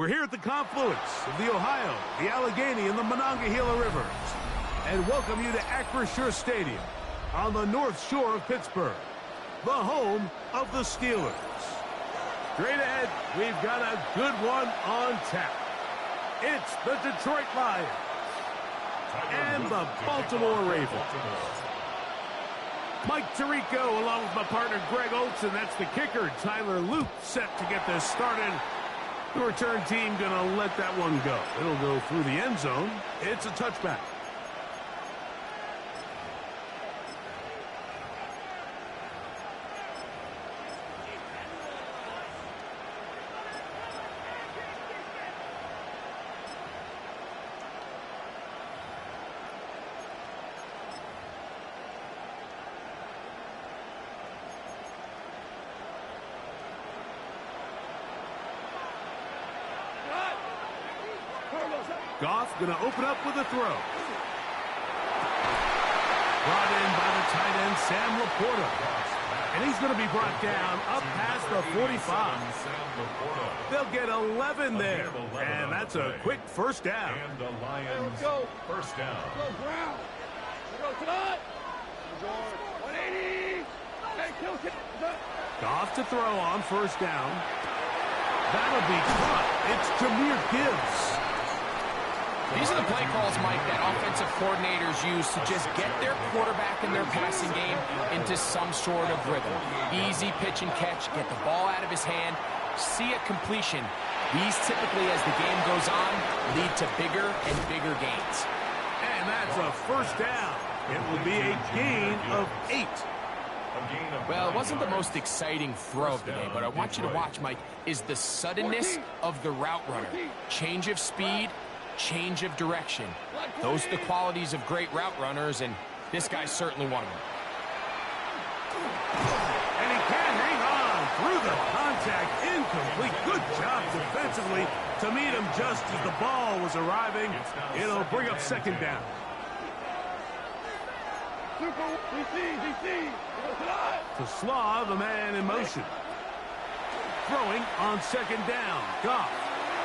We're here at the confluence of the Ohio, the Allegheny, and the Monongahela Rivers, and welcome you to Acrisure Stadium on the North Shore of Pittsburgh, the home of the Steelers. Straight ahead, we've got a good one on tap. It's the Detroit Lions and the Baltimore Ravens. Mike Tirico along with my partner Greg Olson. That's the kicker, Tyler Luke, set to get this started. The return team going to let that one go. It'll go through the end zone. It's a touchback. Goff going to open up with a throw. Brought in by the tight end, Sam Laporta. And he's going to be brought down up past the 45. They'll get 11 there. And that's a quick first down. And the Lions first down. Go Brown. Go tonight. 180. Goff to throw on first down. That'll be caught. It's Jahmyr Gibbs. These are the play calls, Mike, that offensive coordinators use to just get their quarterback and their passing game into some sort of rhythm. Easy pitch and catch, get the ball out of his hand, see a completion. These typically, as the game goes on, lead to bigger and bigger gains. And that's a first down. It will be a gain of 8. Well, it wasn't the most exciting throw of the day, but I want you to watch, Mike, is the suddenness of the route runner. Change of speed, change of direction. Those are the qualities of great route runners, and this guy's certainly one of them. And he can hang on through the contact. Incomplete. Good job defensively to meet him just as the ball was arriving. It'll bring up second down. To Slaw, the man in motion. Throwing on second down. Goff.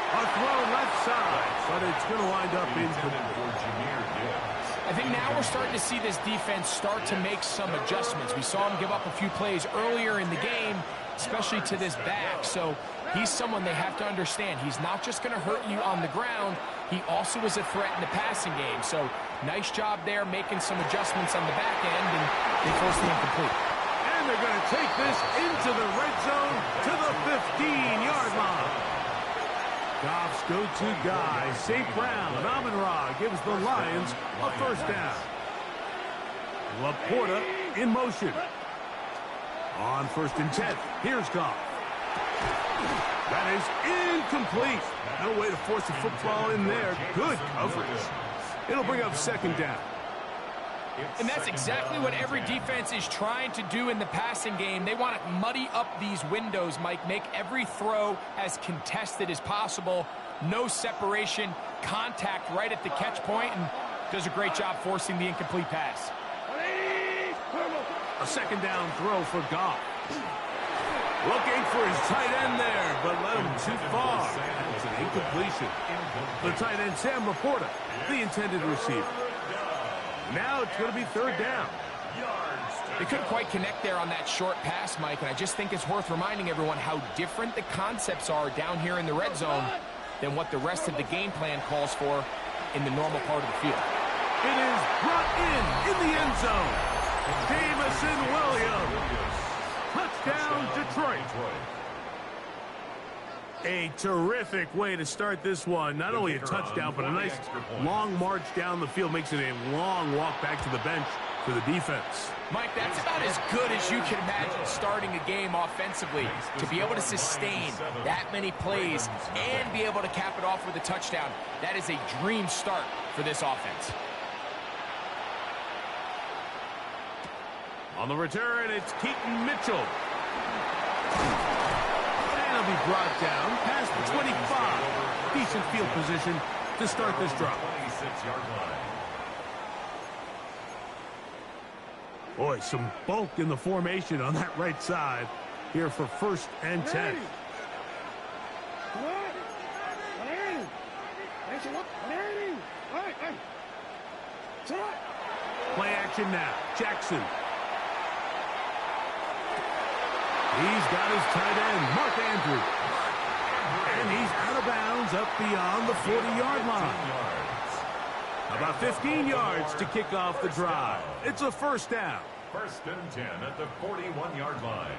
A throw left side, but it's going to wind up incomplete. I think now we're starting to see this defense start to make some adjustments. We saw him give up a few plays earlier in the game, especially to this back. So he's someone they have to understand. He's not just going to hurt you on the ground. He also is a threat in the passing game. So nice job there making some adjustments on the back end, and they forced the incomplete. And they're going to take this into the red zone to the 15-yard line. Goff's go-to guy, St. Brown, and Amon-Ra gives the Lions a first down. Laporta in motion. On first and 10, here's Goff. That is incomplete. No way to force the football in there. Good coverage. It'll bring up second down. And that's exactly what every defense is trying to do in the passing game. They want to muddy up these windows, Mike, make every throw as contested as possible. No separation, contact right at the catch point, and does a great job forcing the incomplete pass. A second down throw for Goff. Looking for his tight end there, but let him too far. It's an incompletion. The tight end, Sam Laporta, the intended receiver. Now it's going to be third down. They couldn't quite connect there on that short pass, Mike, and I just think it's worth reminding everyone how different the concepts are down here in the red zone than what the rest of the game plan calls for in the normal part of the field. It is brought in the end zone. Jamison Williams. Touchdown, Detroit. A terrific way to start this one. Not only a touchdown, but a nice long march down the field. Makes it a long walk back to the bench for the defense. Mike, that's about as good as you can imagine starting a game offensively. To be able to sustain that many plays and be able to cap it off with a touchdown, that is a dream start for this offense. On the return, it's Keaton Mitchell. And he'll be brought down past the 25. Decent field position to start this drive. 26-yard line. Boy, some bulk in the formation on that right side here for first and 10. Play action now. Jackson. He's got his tight end, Mark Andrews. And he's out of bounds up beyond the 40-yard line. About 15 yards to kick off the drive. It's a first down. First and 10 at the 41-yard line.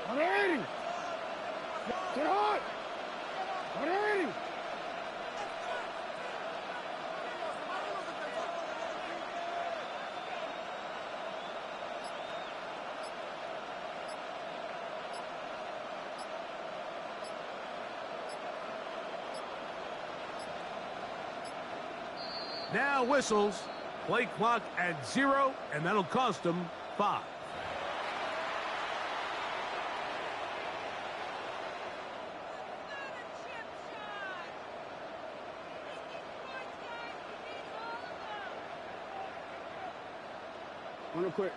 180. Get hot. 180. Now whistles. Play clock at 0, and that'll cost them 5. Real quick.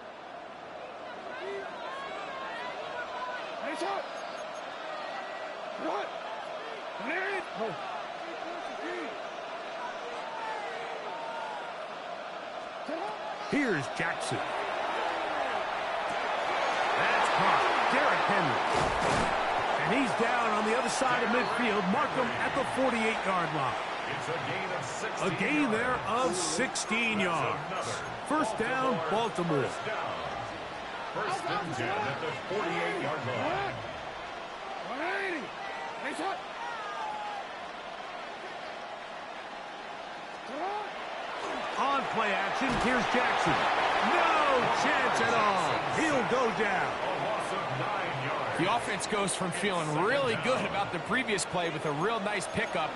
Nice out. What? Oh. Here's Jackson. That's caught. Derrick Henry. And he's down on the other side of midfield. Mark him at the 48-yard line. It's a gain of 16 A gain there of 16 yards. First down, Baltimore. First and 10 at the 48-yard line. 180. Nice out. On play action, here's Jackson. No chance at all. He'll go down. A loss of 9 yards. The offense goes from feeling really good about the previous play with a real nice pickup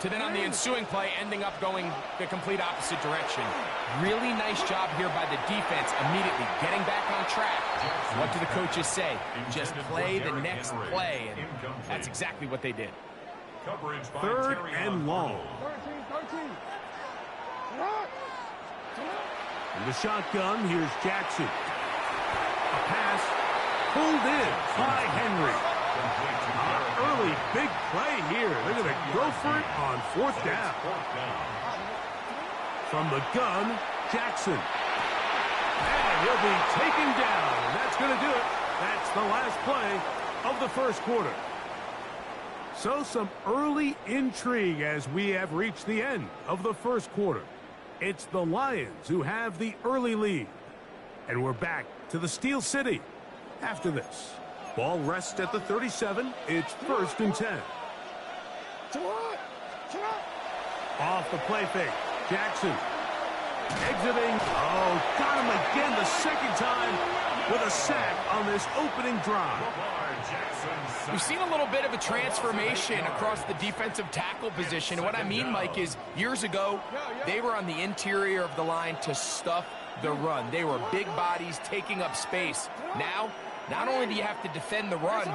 to then on the ensuing play ending up going the complete opposite direction. Really nice job here by the defense immediately getting back on track. What do the coaches say? Just play the next play, and that's exactly what they did. Coverage by Third Terry and on long. 13. In the shotgun, here's Jackson. A pass pulled in by Henry. Early big play here. They're going to go for it on fourth down. From the gun, Jackson. And he'll be taken down. And that's going to do it. That's the last play of the first quarter. So some early intrigue as we have reached the end of the first quarter. It's the Lions who have the early lead. And we're back to the Steel City after this. Ball rests at the 37. It's first and 10. Off the play fake. Jackson. Exiting. Oh, got him again the second time with a sack on this opening drive. We've seen a little bit of a transformation across the defensive tackle position. And what I mean, Mike, is years ago, they were on the interior of the line to stuff the run. They were big bodies taking up space. Now, not only do you have to defend the run,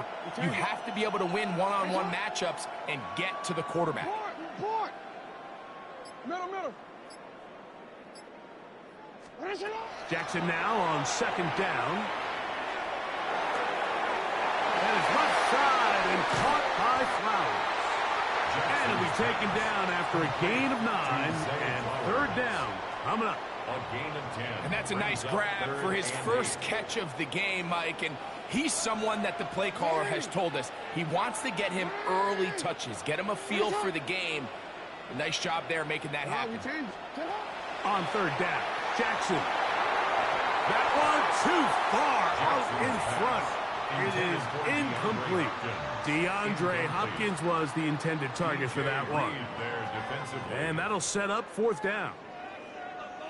you have to be able to win one-on-one matchups and get to the quarterback. Middle. Jackson now on second down. And it's left side and caught by Flowers. And he'll be taken down after a gain of 9 and third down coming up. A gain of 10. And that's a nice grab for his first catch of the game, Mike. And he's someone that the play caller has told us he wants to get him early touches, get him a feel for the game. A nice job there making that happen. On third down, Jackson. That one too far out in front. It is incomplete. DeAndre Hopkins was the intended target for that one. And that'll set up fourth down.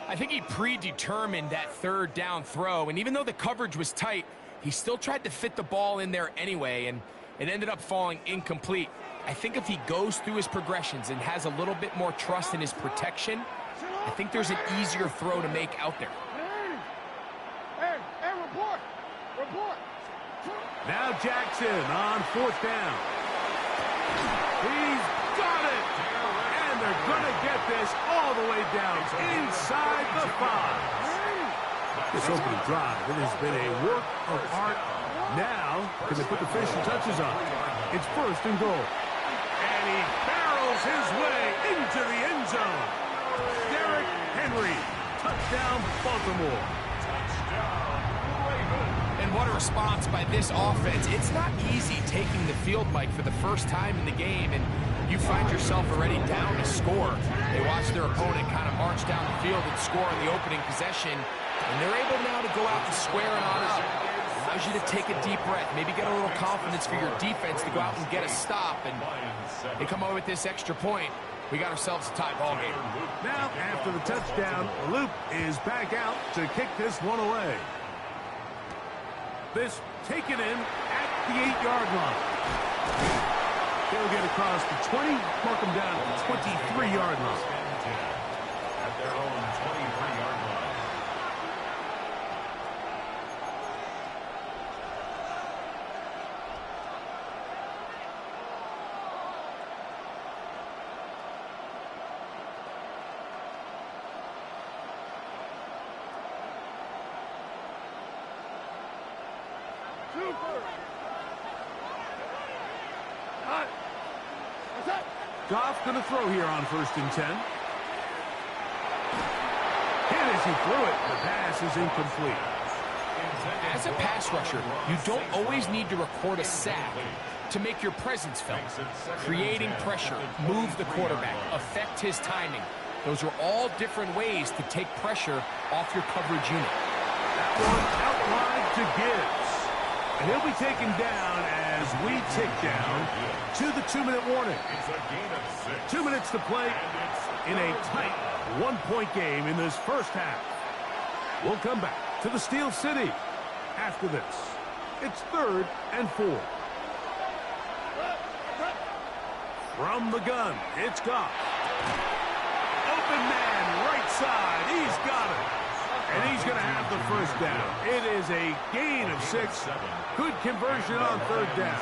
I think he predetermined that third down throw, and even though the coverage was tight, he still tried to fit the ball in there anyway, and it ended up falling incomplete. I think if he goes through his progressions and has a little bit more trust in his protection, I think there's an easier throw to make out there. Hey, report. Now Jackson on fourth down. He's got it. And they're going to get this all the way down inside the 5. This opening drive, it has been a work of art. Now, can they put the finishing touches on? It's first and goal. And he barrels throws his way into the end zone. Derrick Henry, touchdown Baltimore. And what a response by this offense. It's not easy taking the field, Mike, for the first time in the game, and you find yourself already down to score. They watch their opponent kind of march down the field and score on the opening possession, and they're able now to go out and square it on up. Allows you to take a deep breath, maybe get a little confidence for your defense to go out and get a stop, and they come away with this extra point. We got ourselves a tie ball game. Now, after the touchdown, Loop is back out to kick this one away. This taken in at the 8-yard line. They'll get across the 20, mark them down at the 23-yard line. At their own 23-yard line. Goff going to throw here on 1st and 10. Hit as he threw it. The pass is incomplete. As a pass rusher, you don't always need to record a sack to make your presence felt. Creating pressure, move the quarterback, affect his timing. Those are all different ways to take pressure off your coverage unit. That one out wide to Gibbs. And he'll be taken down as we tick down to the 2-minute warning. 2 minutes to play in a tight 1-point game in this first half. We'll come back to the Steel City after this. It's 3rd and 4. From the gun, it's Goff. Open man, right side. He's got it. And he's going to have the first down. It is a gain of 6. Good conversion on 3rd down.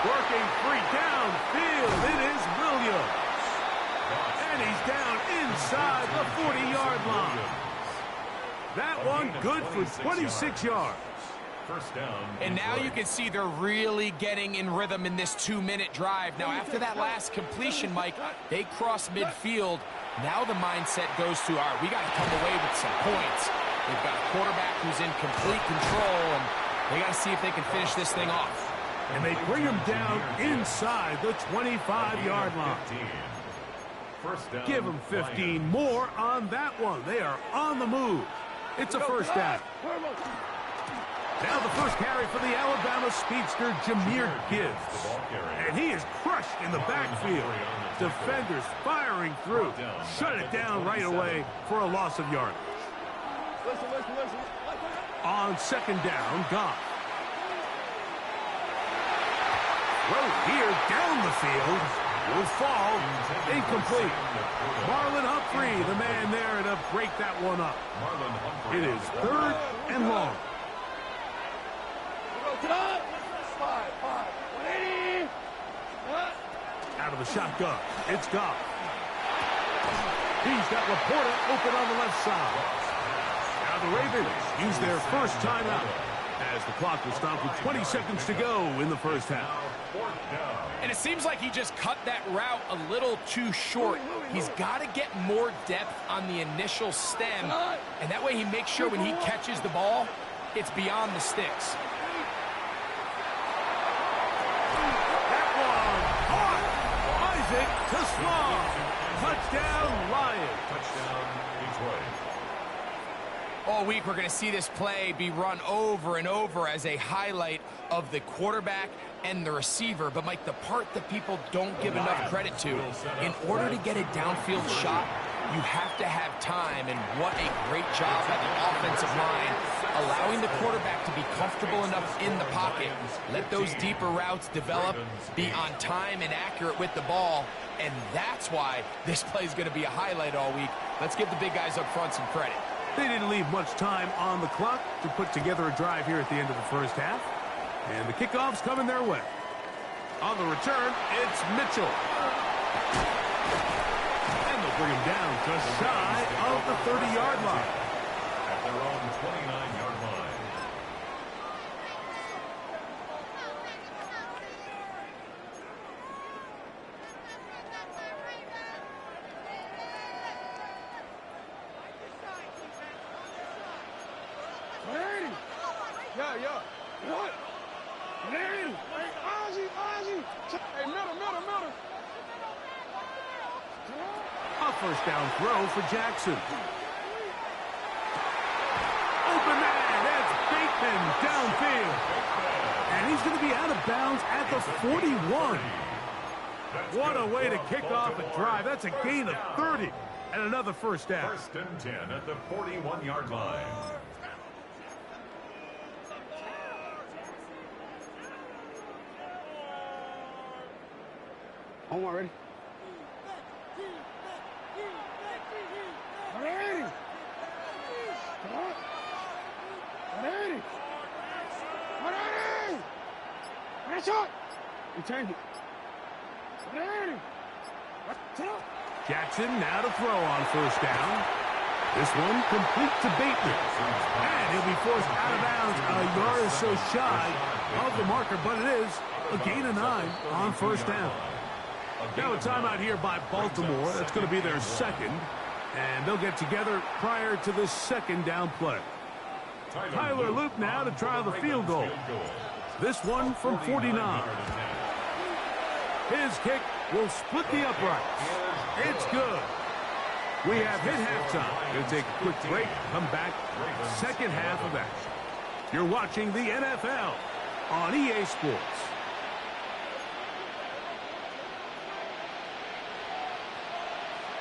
Working free downfield. It is Williams. And he's down inside the 40-yard line. That one good for 26 yards. First down. And now you can see they're really getting in rhythm in this 2-minute drive. Now, after that last completion, Mike, they cross midfield. Now the mindset goes to, all right, we got to come away with some points. They've got a quarterback who's in complete control, and they got to see if they can finish this thing off. And they bring him down inside the 25-yard line. First down. Give them 15 more on that one. They are on the move. It's a first down. Now the first carry for the Alabama speedster, Jahmyr Gibbs. And he is crushed in the backfield. Defenders firing through. Shut it down right away for a loss of yardage. On 2nd down, Goff. Throw here down the field. Will fall. Incomplete. Marlon Humphrey, the man there to break that one up. It is 3rd and long. Out of the shotgun, it's Goff. He's got Laporta open on the left side. Now the Ravens use their first timeout as the clock will stop with 20 seconds to go in the first half. And it seems like he just cut that route a little too short. He's got to get more depth on the initial stem, and that way he makes sure when he catches the ball, it's beyond the sticks. To Small. Touchdown, Lions. Touchdown, Detroit. All week, we're going to see this play be run over and over as a highlight of the quarterback and the receiver. But, Mike, the part that people don't give enough credit to, in order to get a downfield shot, you have to have time. And what a great job by the offensive line, allowing the quarterback to be comfortable enough in the pocket, let those deeper routes develop, be on time and accurate with the ball, and that's why this play is going to be a highlight all week. Let's give the big guys up front some credit. They didn't leave much time on the clock to put together a drive here at the end of the first half, and the kickoff's coming their way. On the return, it's Mitchell. And they'll bring him down just shy of the 30-yard line. At their own 29-yard line. Yeah. What? There it is. Hey, Ozzy. Hey, middle. A first down throw for Jackson. Open man, that's Bateman downfield. And he's going to be out of bounds at the 41. What a way to kick off a drive. That's a gain of 30 and another first down. First and 10 at the 41-yard line. Home already. You change it. Jackson now to throw on first down. This one complete to Bateman. And he'll be forced out of bounds a yard or so shy of the marker, but it is a gain of 9 on first down. Now a timeout here by Baltimore. That's going to be their second. And they'll get together prior to this second down play. Tyler Luke now to try the field goal. This one from 49. His kick will split the uprights. It's good. We have hit halftime. We'll take a quick break, come back, second half of action. You're watching the NFL on EA Sports.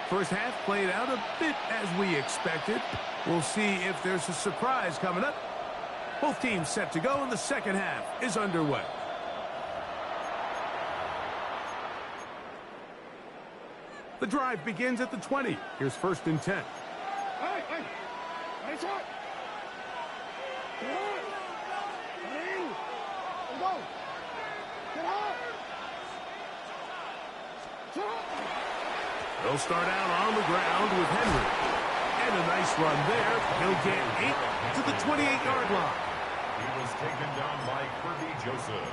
First half played out a bit as we expected. We'll see if there's a surprise coming up. Both teams set to go, and the second half is underway. The drive begins at the 20. Here's first and 10. Hey, nice shot. Get on. Let's go. Get on. They'll start out on the ground with Henry. And a nice run there. He'll get 8 to the 28-yard line. He was taken down by Kirby Joseph.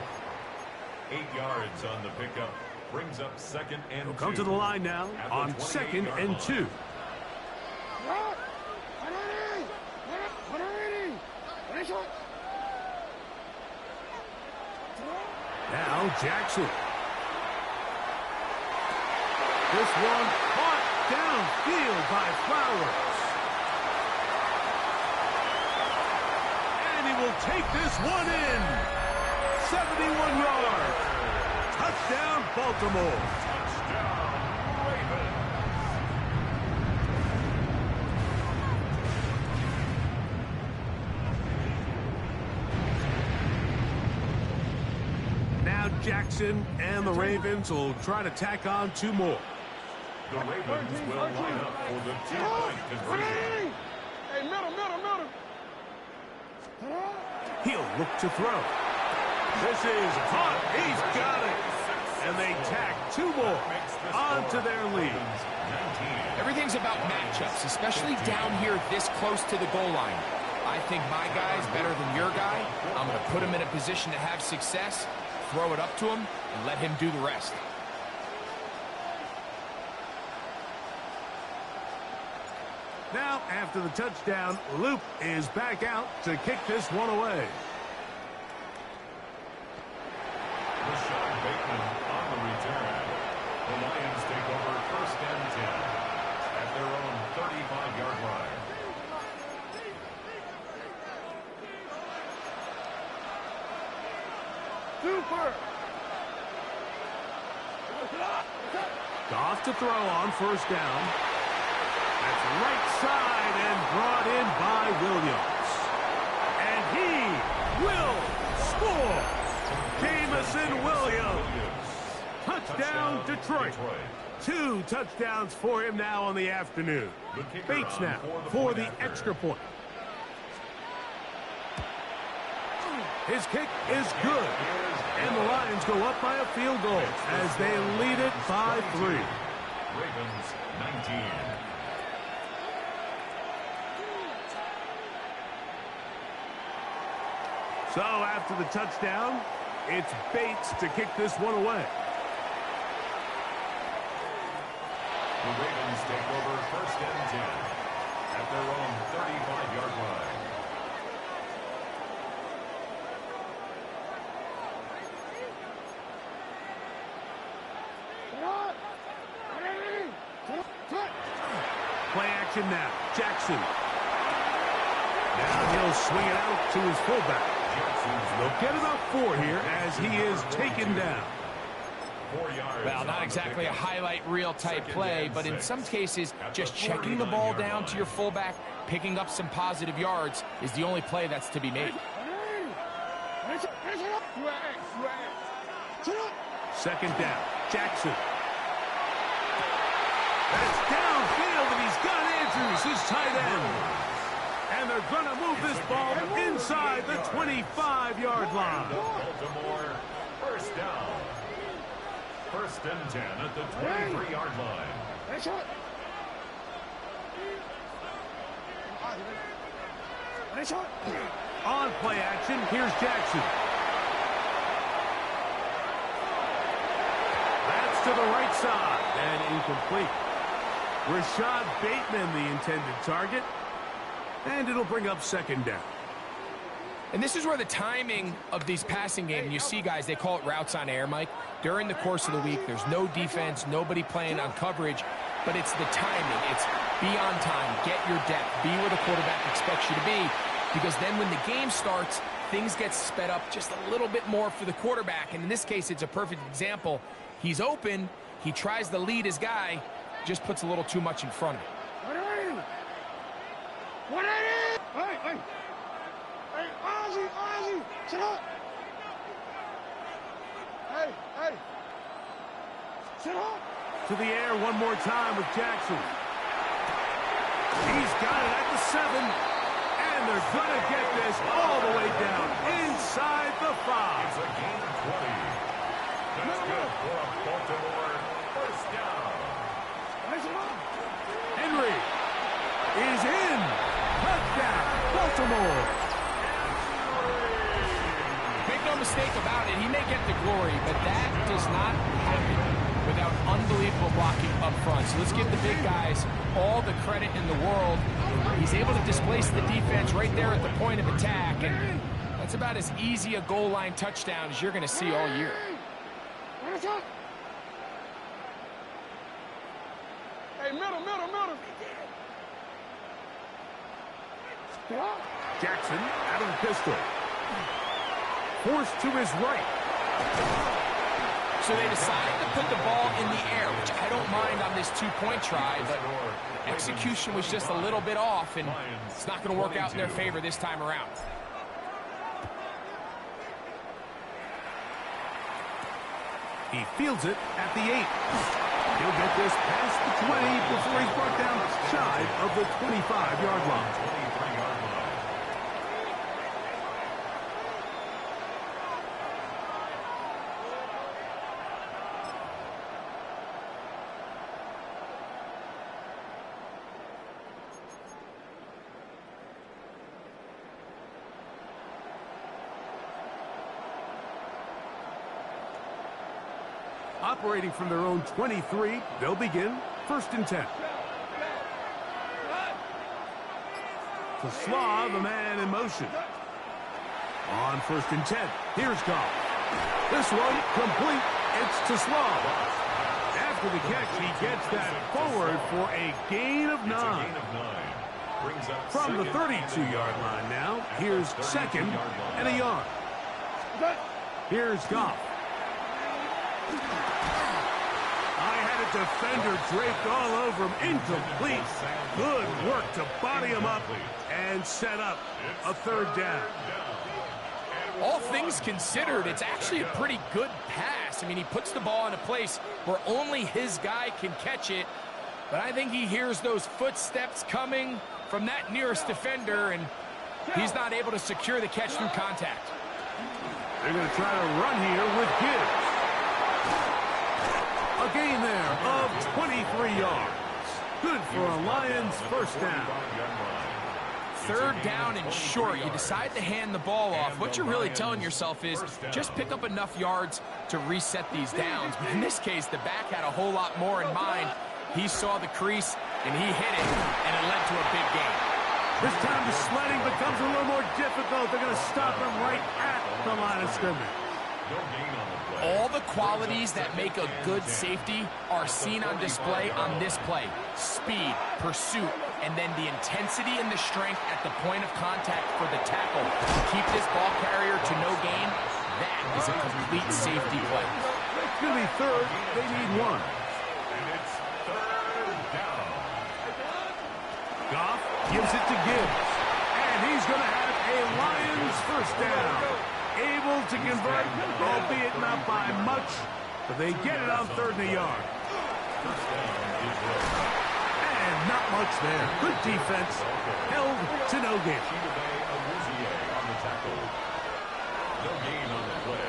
8 yards on the pickup. Brings up second and 2. He'll come to the line now on second and 2. Now Jackson. This one caught downfield by Flowers. And he will take this one in. 71 yards. Touchdown, Baltimore. Touchdown, Ravens. Now Jackson and the Ravens will try to tack on 2 more. The Ravens will line up for the 2-point conversion. Hey, middle. He'll look to throw. This is caught. He's got it. And they tack 2 more onto their lead. Everything's about matchups, especially down here this close to the goal line. I think my guy's better than your guy. I'm going to put him in a position to have success, throw it up to him, and let him do the rest. Now, after the touchdown, Luke is back out to kick this one away. Rashad Bateman on the return. The Lions take over first and 10 at their own 35-yard line. Super. Goff to throw on first down. That's right side and brought in by Williams. And he will score. Jamison Williams. Touchdown, Detroit. 2 touchdowns for him now on the afternoon. Bates now for the extra point. His kick is good. And the Lions go up by a field goal as they lead it by 3. Ravens 19. So after the touchdown, it's Bates to kick this one away. The Ravens take over first and 10 at their own 35-yard line. action now. Jackson. Now he'll swing it out to his fullback. They'll get about 4 here as he is taken down. 4 yards. Well, not exactly a highlight reel type play, but in some cases, just checking the ball down to your fullback, picking up some positive yards is the only play that's to be made. Second down. Jackson. That's downfield, and he's got Andrews, his tight end. And they're going to move this ball inside the 25-yard line. Baltimore, first down. First and 10 at the 23-yard line. On play action, here's Jackson. That's to the right side and incomplete. Rashad Bateman, the intended target. And it'll bring up second down. And this is where the timing of these passing games, you see guys, they call it routes on air, Mike. During the course of the week, there's no defense, nobody playing on coverage, but it's the timing. It's be on time, get your depth, be where the quarterback expects you to be, because then when the game starts, things get sped up just a little bit more for the quarterback. And in this case, it's a perfect example. He's open, he tries to lead his guy, just puts a little too much in front of him. Hey, Ozzy, sit up. Hey, sit up. To the air one more time with Jackson. He's got it at the 7. And they're going to get this all the way down inside the 5. It's a gain of 20. That's good for a Baltimore first down. Henry is in. Touchdown, Baltimore. Make no mistake about it, he may get the glory, but that does not happen without unbelievable blocking up front. So let's give the big guys all the credit in the world. He's able to displace the defense right there at the point of attack, and that's about as easy a goal line touchdown as you're going to see all year. Hey, middle. Jackson out of the pistol. Forced to his right. So they decide to put the ball in the air, which I don't mind on this two-point try, but execution was just a little bit off, and it's not going to work out in their favor this time around. He fields it at the 8. He'll get this past the 20 before he's brought down shy of the 25-yard line. 23-yard line. Operating from their own 23, they'll begin first and 10. To Slaw, the man in motion. On first and 10, here's Goff. This one complete. It's to Slaw. After the catch, he gets that forward for a gain of 9. From the 32-yard line now, here's second and a yard. Here's Goff. I had a defender draped all over him. Incomplete. Good work to body him up and set up a third down. All things considered, it's actually a pretty good pass. I mean, he puts the ball in a place where only his guy can catch it. But I think he hears those footsteps coming from that nearest defender, and he's not able to secure the catch through contact. They're going to try to run here with Gibbs. A gain there of 23 yards. Good for a Lions first down. Third down and short. You decide to hand the ball off. What you're really telling yourself is just pick up enough yards to reset these downs. But in this case, the back had a whole lot more in mind. He saw the crease, and he hit it, and it led to a big gain. This time the sledding becomes a little more difficult. They're going to stop him right at the line of scrimmage. All the qualities that make a good safety are seen on display on this play. Speed, pursuit, and then the intensity and the strength at the point of contact for the tackle to keep this ball carrier to no gain, that is a complete safety play. It's going to be third. They need one. And it's third down. Goff gives it to Gibbs. And he's going to have a Lions first down. Able to convert, albeit not by much, but they get it on 3rd and a yard. First down is right. And not much there. Good defense. Held to no gain. On the tackle. No gain on the play.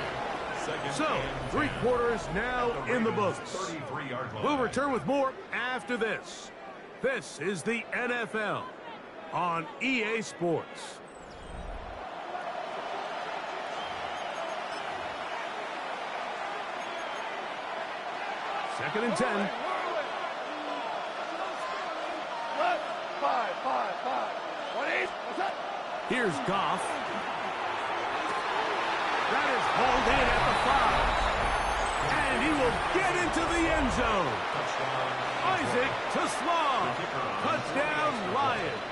Second So, and 3 10. quarters now in the books. 33-yard line. We'll return with more after this. This is the NFL on EA Sports. Second and 10. Here's Goff. That is hauled in at the 5. And he will get into the end zone. Isaac to Slaw. Touchdown, Lions.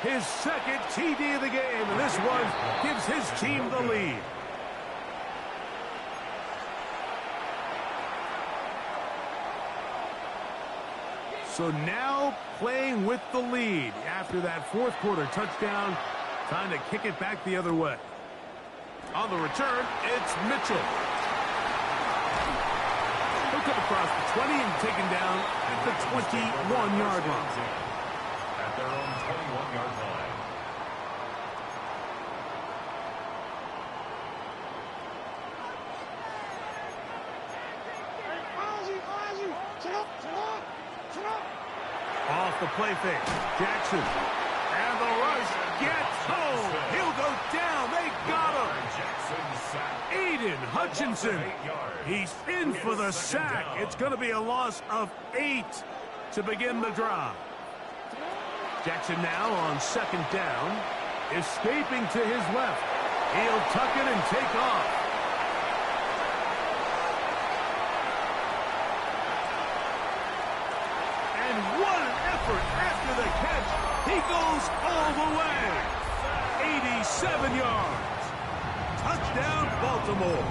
His second TD of the game, and this one gives his team the lead. So now playing with the lead after that 4th quarter touchdown. Time to kick it back the other way. On the return, it's Mitchell. He'll come across the 20 and taken down at the 21-yard line. At their own 21-yard line. Off the play fake. Jackson. And the rush gets home. He'll go down. They got him. Aiden Hutchinson. He's in for the sack. It's going to be a loss of 8 to begin the drive. Jackson now on 2nd down. Escaping to his left. He'll tuck it and take off. And what an effort after the catch. He goes all the way. 87 yards. Touchdown, Baltimore.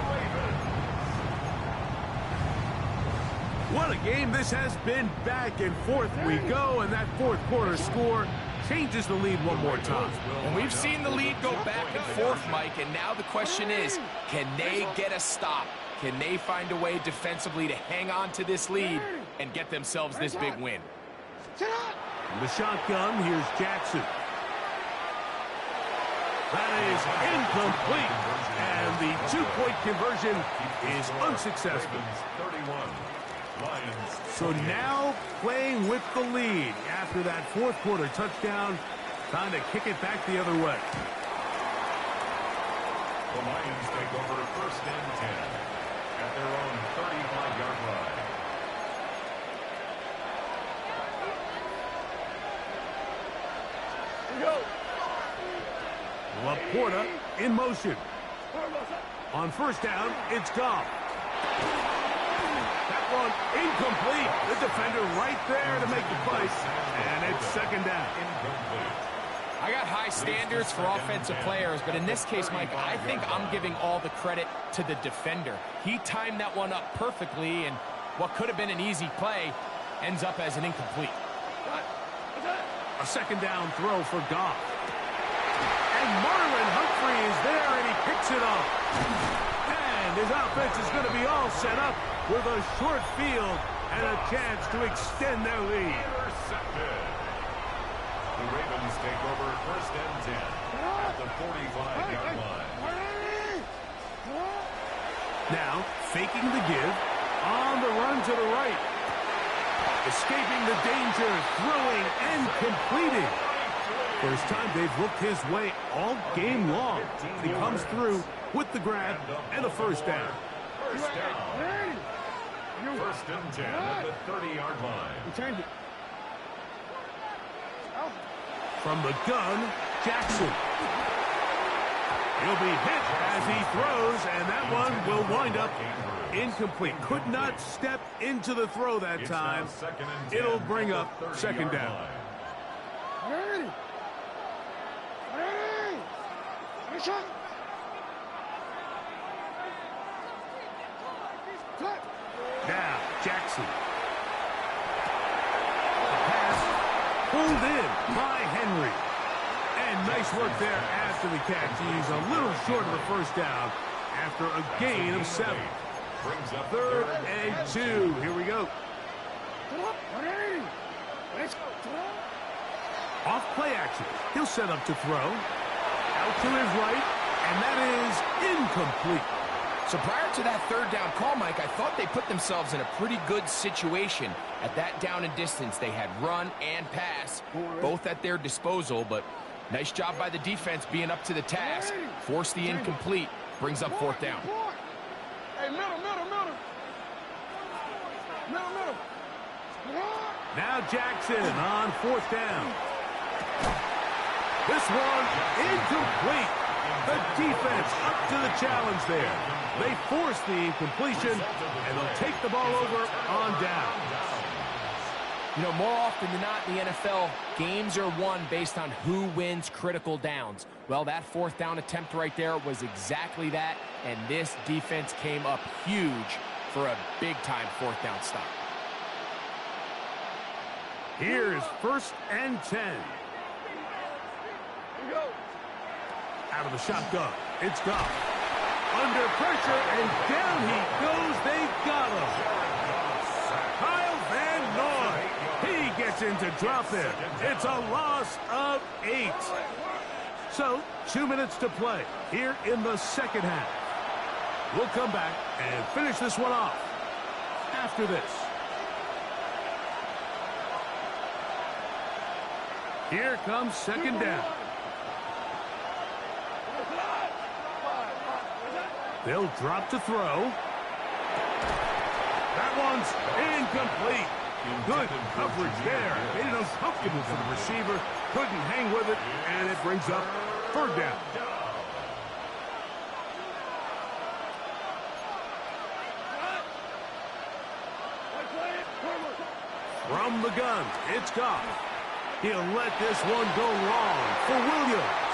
What a game this has been. Back and forth we go, and that 4th quarter score changes the lead one more time. And we've seen the lead go back and forth, Mike, and now the question is, can they get a stop? Can they find a way defensively to hang on to this lead and get themselves this big win? In the shotgun, here's Jackson. That is incomplete, and the 2-point conversion is unsuccessful. 31. Lions. So now playing with the lead after that 4th quarter touchdown. Time to kick it back the other way. The Lions take over 1st and 10 at their own 35-yard line. Laporta in motion. On 1st down, it's Goff. That one incomplete. The defender right there to make the play. And it's 2nd down. I got high standards for offensive players, but in this case, Mike, I think I'm giving all the credit to the defender. He timed that one up perfectly, and what could have been an easy play ends up as an incomplete. A 2nd down throw for Goff. And Marlon Humphrey is there, and he picks it up. And his offense is going to be all set up with a short field and a chance to extend their lead. The Ravens take over 1st and 10 at the 45-yard line. Now, faking the give, on the run to the right. Escaping the danger, throwing and completing. First time they've looked his way all game long. He comes through with the grab and a 1st down. First down. 1st and 10 at the 30-yard line. From the gun, Jackson. He'll be hit as he throws, and that one will wind up incomplete. Could not step into the throw that time. It'll bring up 2nd down. Ready. Ready. Ready, shot. Cut. Now, Jackson. Pass pulled in by Henry. And nice work there after the catch. He's a little short of the first down after a gain of 7. Brings up 3rd and 2. Here we go. Ready. Let's go. Off play action. He'll set up to throw. Out to his right. And that is incomplete. So prior to that 3rd down call, Mike, I thought they put themselves in a pretty good situation. At that down and distance, they had run and pass, both at their disposal, but nice job by the defense being up to the task. Force the incomplete, brings up 4th down. Hey, middle. Now Jackson on 4th down. This one incomplete. The defense up to the challenge there. They force the incompletion, and they'll take the ball over on down. You know, more often than not in the NFL, games are won based on who wins critical downs. Well, that 4th down attempt right there was exactly that, and this defense came up huge for a big-time 4th down stop. Here's 1st and 10. Out of the shotgun. It's Goff. Under pressure, and down he goes. They got him. Kyle Van Noy. He gets into drop there. It's a loss of 8. So, 2 minutes to play here in the 2nd half. We'll come back and finish this one off after this. Here comes 2nd down. They'll drop to throw. That one's incomplete. Good coverage there. Made it uncomfortable for the receiver. Couldn't hang with it, and it brings up 3rd down. From the gun, it's Goff. He'll let this one go long for Williams.